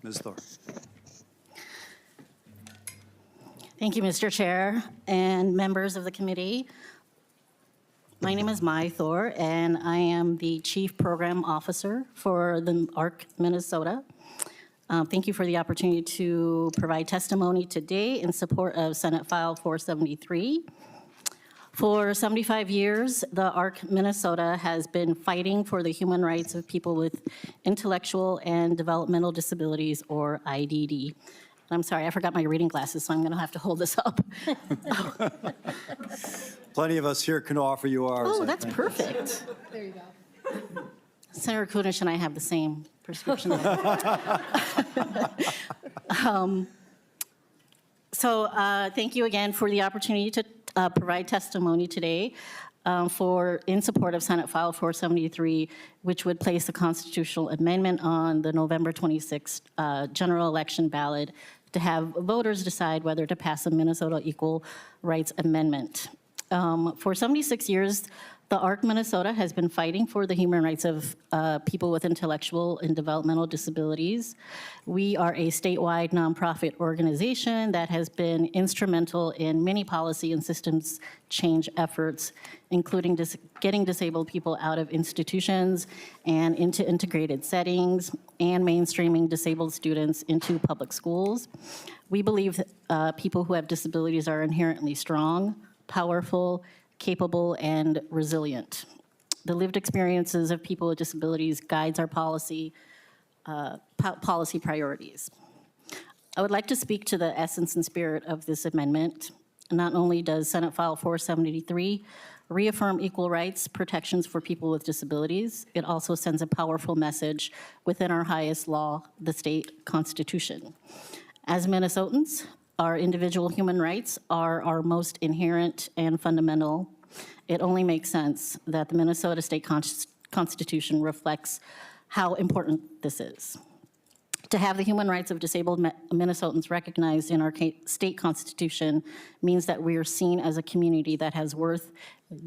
Ms. Thor. Thank you, Mr. Chair and members of the committee. My name is Thor, and I am the Chief Program Officer for the ARC Minnesota. Thank you for the opportunity to provide testimony today in support of Senate File 473. For 75 years, the ARC Minnesota has been fighting for the human rights of people with intellectual and developmental disabilities, or IDD. I'm sorry, I forgot my reading glasses, so I'm going to have to hold this up. Plenty of us here can offer you ours. Oh, that's perfect. There you go. Senator Kunish and I have the same prescription. Thank you again for the opportunity to provide testimony today in support of Senate File 473, which would place a constitutional amendment on the November 26th general election ballot to have voters decide whether to pass a Minnesota Equal Rights Amendment. For 76 years, the ARC Minnesota has been fighting for the human rights of people with intellectual and developmental disabilities. We are a statewide nonprofit organization that has been instrumental in many policy and systems change efforts, including getting disabled people out of institutions and into integrated settings, and mainstreaming disabled students into public schools. We believe that people who have disabilities are inherently strong, powerful, capable, and resilient. The lived experiences of people with disabilities guides our policy priorities. I would like to speak to the essence and spirit of this amendment. Not only does Senate File 473 reaffirm equal rights protections for people with disabilities, it also sends a powerful message within our highest law, the state constitution. As Minnesotans, our individual human rights are our most inherent and fundamental. It only makes sense that the Minnesota State Constitution reflects how important this is. To have the human rights of disabled Minnesotans recognized in our state constitution means that we are seen as a community that has worth,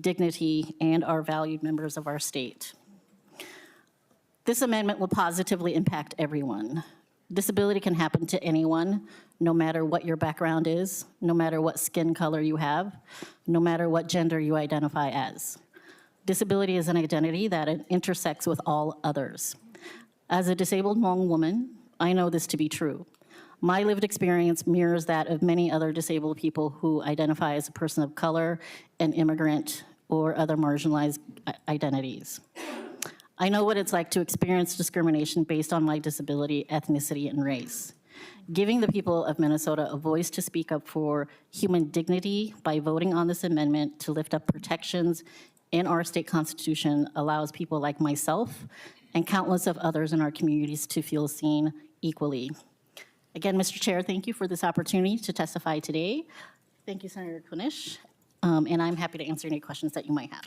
dignity, and are valued members of our state. This amendment will positively impact everyone. Disability can happen to anyone, no matter what your background is, no matter what skin color you have, no matter what gender you identify as. Disability is an identity that intersects with all others. As a disabled Hmong woman, I know this to be true. My lived experience mirrors that of many other disabled people who identify as a person of color, an immigrant, or other marginalized identities. I know what it's like to experience discrimination based on my disability, ethnicity, and race. Giving the people of Minnesota a voice to speak up for human dignity by voting on this amendment to lift up protections in our state constitution allows people like myself and countless of others in our communities to feel seen equally. Again, Mr. Chair, thank you for this opportunity to testify today. Thank you, Senator Kunish, and I'm happy to answer any questions that you might have.